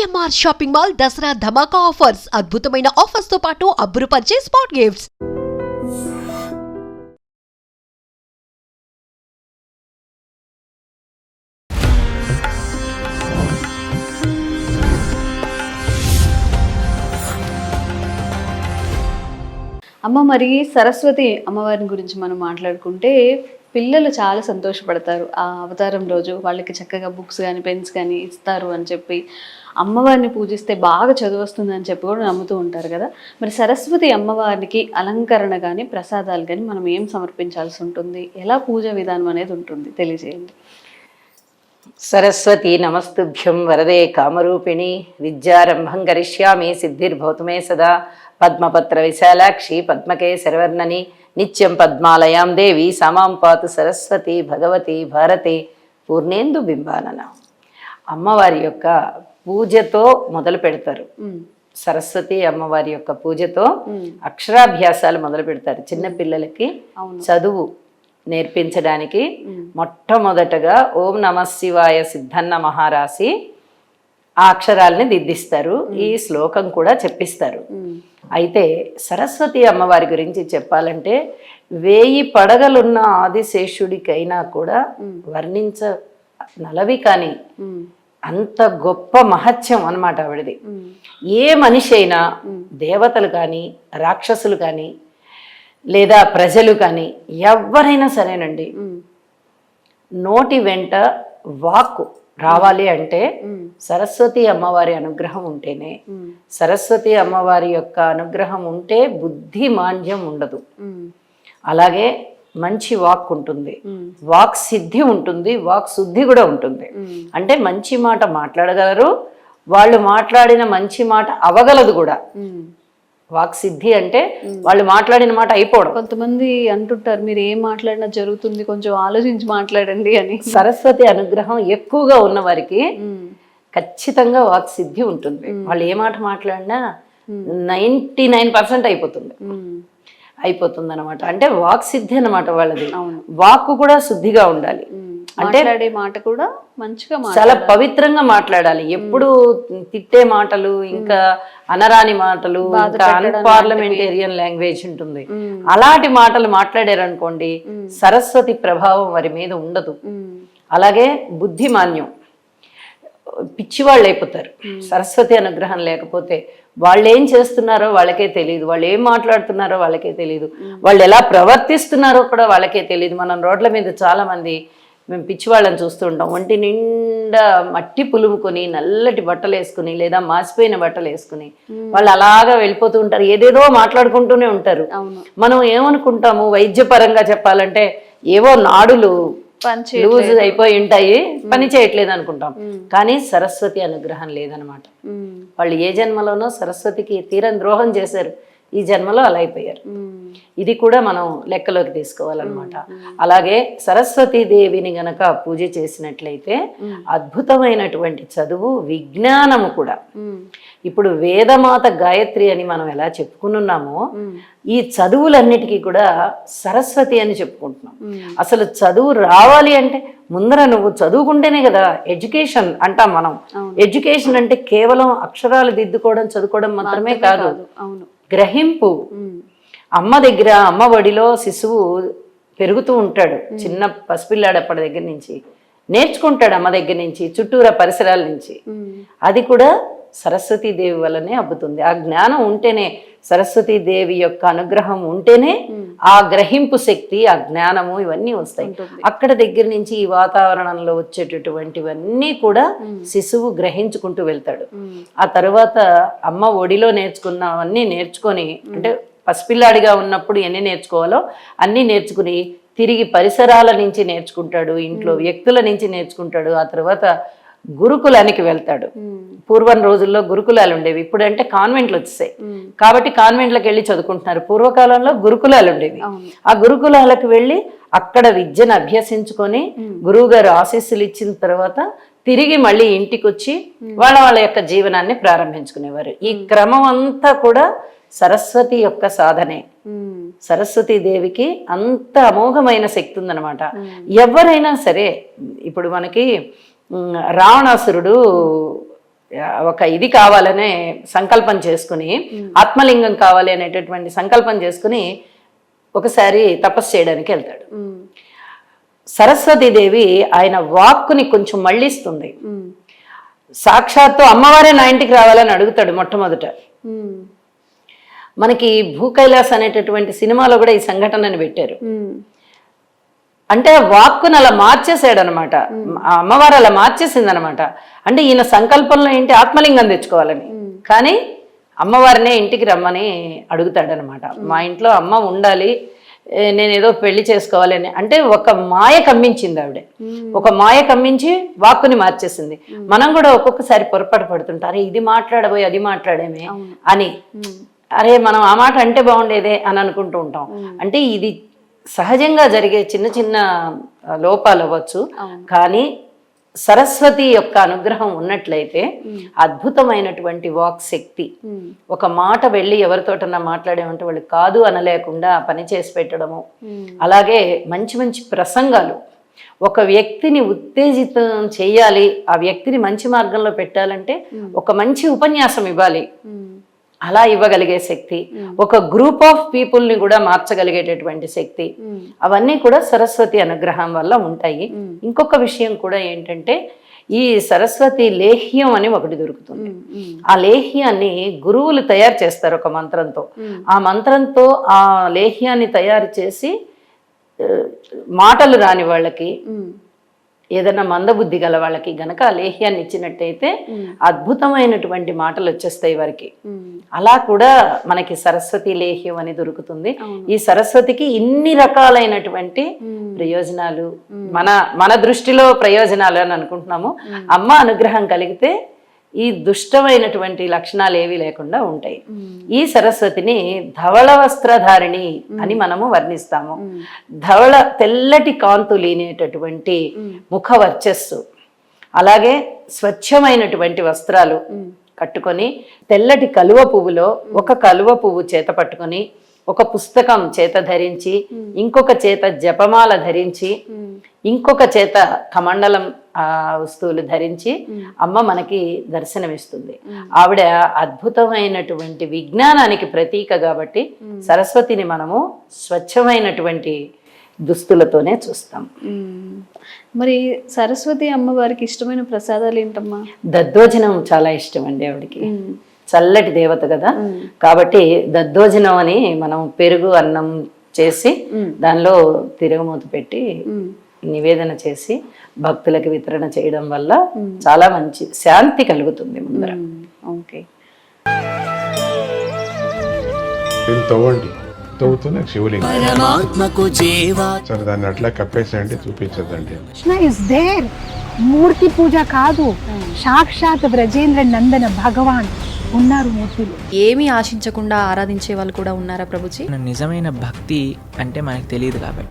CMR shopping mall Dasara ధమాకా offers. అద్భుతమైన offers తో పాటు అబ్బురుపరిచే స్పాట్ గిఫ్ట్స్. అమ్మ, మరి సరస్వతి అమ్మవారిని గురించి మనం మాట్లాడుకుంటే పిల్లలు చాలా సంతోషపడతారు. ఆ అవతారం రోజు వాళ్ళకి చక్కగా బుక్స్ కానీ పెన్స్ కానీ ఇస్తారు అని చెప్పి, అమ్మవారిని పూజిస్తే బాగా చదువు వస్తుందని చెప్పి కూడా నమ్ముతూ ఉంటారు కదా. మరి సరస్వతి అమ్మవారికి అలంకరణ కానీ ప్రసాదాలు కానీ మనం ఏం సమర్పించాల్సి ఉంటుంది, ఎలా పూజ విధానం అనేది ఉంటుంది తెలియజేయండి. సరస్వతి నమస్తుభ్యం వరదే కామరూపిణి విద్యారంభం కరిష్యామి సిద్ధిర్భవతు మే సదా. పద్మపత్ర విశాలాక్షి పద్మకే శరవర్ణని నిత్యం పద్మాలయాం దేవి సమాం పాతు సరస్వతి భగవతి భారతి పూర్ణేందు బింబానన. అమ్మవారి యొక్క పూజతో మొదలు పెడతారు. సరస్వతి అమ్మవారి యొక్క పూజతో అక్షరాభ్యాసాలు మొదలు పెడతారు. చిన్న పిల్లలకి చదువు నేర్పించడానికి మొట్టమొదటగా ఓం నమ శివాయ సిద్ధన్న మహారాసి ఆ అక్షరాలని దిద్దిస్తారు. ఈ శ్లోకం కూడా చెప్పిస్తారు. అయితే సరస్వతి అమ్మవారి గురించి చెప్పాలంటే 1000 పడగలున్న ఆదిశేషుడికైనా కూడా వర్ణించ నలవి కానీ అంత గొప్ప మహత్యం అన్నమాట ఆవిడది. ఏ మనిషి అయినా, దేవతలు కానీ రాక్షసులు కానీ లేదా ప్రజలు కానీ ఎవరైనా సరేనండి, నోటి వెంట వాక్కు రావాలి అంటే సరస్వతి అమ్మవారి అనుగ్రహం ఉంటేనే. సరస్వతి అమ్మవారి యొక్క అనుగ్రహం ఉంటే బుద్ధి మాంద్యం ఉండదు. అలాగే మంచి వాక్ ఉంటుంది, వాక్ సిద్ధి ఉంటుంది, వాక్ శుద్ధి కూడా ఉంటుంది. అంటే మంచి మాట మాట్లాడగలరు, వాళ్ళు మాట్లాడిన మంచి మాట అవగలదు కూడా. వాక్ సిద్ధి అంటే వాళ్ళు మాట్లాడిన మాట అయిపోవడం. కొంతమంది అంటుంటారు, మీరు ఏం మాట్లాడినా జరుగుతుంది, కొంచెం ఆలోచించి మాట్లాడండి అని. సరస్వతి అనుగ్రహం ఎక్కువగా ఉన్న వారికి ఖచ్చితంగా వాక్ సిద్ధి ఉంటుంది. వాళ్ళు ఏ మాట మాట్లాడినా 99% అయిపోతుంది అనమాట. అంటే వాక్ సిద్ధి అనమాట వాళ్ళది. వాక్కు కూడా శుద్ధిగా ఉండాలి. అంటే మాట కూడా మంచిగా చాలా పవిత్రంగా మాట్లాడాలి. ఎప్పుడు తిట్టే మాటలు, ఇంకా అనరాని మాటలు, ఇంకా అన్పార్లమెంటేరియన్ లాంగ్వేజ్ ఉంటుంది. అలాంటి మాటలు మాట్లాడారనుకోండి, సరస్వతి ప్రభావం వారి మీద ఉండదు. అలాగే బుద్ధిమాన్యం, పిచ్చివాళ్ళు అయిపోతారు సరస్వతి అనుగ్రహం లేకపోతే. వాళ్ళు ఏం చేస్తున్నారో వాళ్ళకే తెలియదు, వాళ్ళు ఏం మాట్లాడుతున్నారో వాళ్ళకే తెలియదు, వాళ్ళు ఎలా ప్రవర్తిస్తున్నారో కూడా వాళ్ళకే తెలియదు. మనం రోడ్ల మీద చాలా మంది మేము పిచ్చివాళ్ళని చూస్తూ ఉంటాం. ఒంటి నిండా మట్టి పులుముకొని నల్లటి బట్టలు వేసుకుని లేదా మాసిపోయిన బట్టలు వేసుకుని వాళ్ళు అలాగా వెళ్ళిపోతూ ఉంటారు, ఏదేదో మాట్లాడుకుంటూనే ఉంటారు. మనం ఏమనుకుంటాము, వైద్యపరంగా చెప్పాలంటే ఏవో నాడులు లూజ్ అయిపోయి ఉంటాయి, పని చేయట్లేదు అనుకుంటాం. కానీ సరస్వతి అనుగ్రహం లేదనమాట. వాళ్ళు ఏ జన్మలోనో సరస్వతికి తీరం ద్రోహం చేశారు, ఈ జన్మలో అలా అయిపోయారు. ఇది కూడా మనం లెక్కలోకి తీసుకోవాలన్నమాట. అలాగే సరస్వతీదేవిని గనక పూజ చేసినట్లయితే అద్భుతమైనటువంటి చదువు, విజ్ఞానము కూడా. ఇప్పుడు వేదమాత గాయత్రి అని మనం ఎలా చెప్పుకున్నామో, ఈ చదువులన్నిటికీ కూడా సరస్వతి అని చెప్పుకుంటున్నాం. అసలు చదువు రావాలి అంటే ముందర నువ్వు చదువుకుంటేనే కదా ఎడ్యుకేషన్ అంటాం మనం. ఎడ్యుకేషన్ అంటే కేవలం అక్షరాలు దిద్దుకోవడం, చదువుకోవడం మాత్రమే కాదు, గ్రహింపు. అమ్మ దగ్గర, అమ్మ ఒడిలో శిశువు పెరుగుతూ ఉంటాడు, చిన్న పసిపిల్లాడు. అప్పటి దగ్గర నుంచి నేర్చుకుంటాడు, అమ్మ దగ్గర నుంచి, చుట్టూరా పరిసరాల నుంచి. అది కూడా సరస్వతీదేవి వల్లనే అబ్బుతుంది. ఆ జ్ఞానం ఉంటేనే, సరస్వతీదేవి యొక్క అనుగ్రహం ఉంటేనే ఆ గ్రహింపు శక్తి, ఆ జ్ఞానము ఇవన్నీ వస్తాయి. అక్కడ దగ్గర నుంచి ఈ వాతావరణంలో వచ్చేటటువంటివన్నీ కూడా శిశువు గ్రహించుకుంటూ వెళ్తాడు. ఆ తర్వాత అమ్మ ఒడిలో నేర్చుకున్నవన్నీ నేర్చుకొని, అంటే పసిపిల్లాడిగా ఉన్నప్పుడు ఎన్ని నేర్చుకోవాలో అన్నీ నేర్చుకుని తిరిగి పరిసరాల నుంచి నేర్చుకుంటాడు, ఇంట్లో వ్యక్తుల నుంచి నేర్చుకుంటాడు. ఆ తర్వాత గురుకులానికి వెళ్తాడు. పూర్వం రోజుల్లో గురుకులాలు ఉండేవి, ఇప్పుడు అంటే కాన్వెంట్లు వచ్చేసాయి కాబట్టి కాన్వెంట్లకు వెళ్ళి చదువుకుంటున్నారు. పూర్వకాలంలో గురుకులాలు ఉండేవి. ఆ గురుకులాలకు వెళ్ళి అక్కడ విద్యను అభ్యసించుకొని గురువు గారు ఆశీస్సులు ఇచ్చిన తర్వాత తిరిగి మళ్ళీ ఇంటికి వచ్చి వాళ్ళ యొక్క జీవనాన్ని ప్రారంభించుకునేవారు. ఈ క్రమం అంతా కూడా సరస్వతి యొక్క సాధనే. సరస్వతీ దేవికి అంత అమోఘమైన శక్తి ఉందన్నమాట. ఎవరైనా సరే, ఇప్పుడు మనకి రావణాసురుడు ఒక ఇది కావాలనే సంకల్పం చేసుకుని, ఆత్మలింగం కావాలి అనేటటువంటి సంకల్పం చేసుకుని ఒకసారి తపస్సు చేయడానికి వెళ్తాడు. సరస్వతీదేవి ఆయన వాక్కుని కొంచెం మళ్ళిస్తుంది. సాక్షాత్తు అమ్మవారే నా ఇంటికి రావాలని అడుగుతాడు మొట్టమొదట. మనకి భూకైలాస్ అనేటటువంటి సినిమాలో కూడా ఈ సంఘటనని పెట్టారు. అంటే వాక్కును అలా మార్చేసాడు అనమాట, అమ్మవారు అలా మార్చేసింది అనమాట. అంటే ఈయన సంకల్పంలో ఏంటి, ఆత్మలింగం తెచ్చుకోవాలని, కానీ అమ్మవారినే ఇంటికి రమ్మని అడుగుతాడనమాట. మా ఇంట్లో అమ్మ ఉండాలి, నేను ఏదో పెళ్లి చేసుకోవాలని. అంటే ఒక మాయ కమ్మించింది ఆవిడ, ఒక మాయ కమ్మించి వాక్కుని మార్చేసింది. మనం కూడా ఒక్కొక్కసారి పొరపాటు పడుతుంటారు, ఇది మాట్లాడబోయి అది మాట్లాడేమే అని, అరే మనం ఆ మాట అంటే బాగుండేదే అని అనుకుంటూ ఉంటాం. అంటే ఇది సహజంగా జరిగే చిన్న చిన్న లోపాలు అవ్వచ్చు, కానీ సరస్వతి యొక్క అనుగ్రహం ఉన్నట్లయితే అద్భుతమైనటువంటి వాక్ శక్తి. ఒక మాట వెళ్ళి ఎవరితోటన్నా మాట్లాడేమంటే వాళ్ళు కాదు అనలేకుండా పని చేసి పెట్టడము. అలాగే మంచి మంచి ప్రసంగాలు, ఒక వ్యక్తిని ఉత్తేజితం చేయాలి, ఆ వ్యక్తిని మంచి మార్గంలో పెట్టాలంటే ఒక మంచి ఉపన్యాసం ఇవ్వాలి, అలా ఇవ్వగలిగే శక్తి, ఒక గ్రూప్ ఆఫ్ పీపుల్ని కూడా మార్చగలిగేటటువంటి శక్తి, అవన్నీ కూడా సరస్వతి అనుగ్రహం వల్ల ఉంటాయి. ఇంకొక విషయం కూడా ఏంటంటే, ఈ సరస్వతి లేహ్యం అని ఒకటి దొరుకుతుంది. ఆ లేహ్యాన్ని గురువులు తయారు చేస్తారు ఒక మంత్రంతో. ఆ మంత్రంతో ఆ లేహ్యాన్ని తయారు చేసి మాటలు రాని వాళ్ళకి, ఏదైనా మందబుద్ధి గల వాళ్ళకి గనక ఆ లేహ్యాన్ని ఇచ్చినట్టయితే అద్భుతమైనటువంటి మాటలు వచ్చేస్తాయి వారికి. అలా కూడా మనకి సరస్వతి లేహ్యం అని దొరుకుతుంది. ఈ సరస్వతికి ఇన్ని రకాలైనటువంటి ప్రయోజనాలు, మన దృష్టిలో ప్రయోజనాలు అని అనుకుంటున్నాము. అమ్మ అనుగ్రహం కలిగితే ఈ దుష్టమైనటువంటి లక్షణాలు ఏవి లేకుండా ఉంటాయి. ఈ సరస్వతిని ధవళ వస్త్రధారిణి అని మనము వర్ణిస్తాము. ధవళ తెల్లటి కాంతు లేనేటటువంటి ముఖ వర్చస్సు, అలాగే స్వచ్ఛమైనటువంటి వస్త్రాలు కట్టుకొని, తెల్లటి కలువ పువ్వులో ఒక కలువ పువ్వు చేత పట్టుకొని, ఒక పుస్తకం చేత ధరించి, ఇంకొక చేత జపమాల ధరించి, ఇంకొక చేత కమండలం వస్తువులు ధరించి అమ్మ మనకి దర్శనమిస్తుంది. ఆవిడ అద్భుతమైనటువంటి విజ్ఞానానికి ప్రతీక కాబట్టి సరస్వతిని మనము స్వచ్ఛమైనటువంటి దుస్తులతోనే చూస్తాం. మరి సరస్వతి అమ్మవారికి ఇష్టమైన ప్రసాదాలు ఏంటమ్మా? దద్దోజనం చాలా ఇష్టం అండి ఆవిడకి. చల్లటి దేవత కదా, కాబట్టి దద్దోజనం అని మనం పెరుగు అన్నం చేసి దానిలో తిరుగుమూత పెట్టి నివేదన చేసి భక్తులకు వితరణ చేయడం వల్ల చాలా మంచి శాంతి కలుగుతుంది ముందర. ఓకే, తవ్వండి, తవ్వుతూనే శివలింగం సరే దాన్ని అట్లా కప్పేసేయండి, చూపించదండి. కృష్ణ ఇస్ దేర్, మూర్తి పూజ కాదు, సాక్షాత్ బ్రజేంద్ర నందన భగవాన్ ఉన్నారు మూర్తిలో. ఏమీ ఆశించకుండా ఆరాధించే వాళ్ళు కూడా ఉన్నారా ప్రభుజీ? నిజమైన భక్తి అంటే మనకు తెలియదు కాబట్టి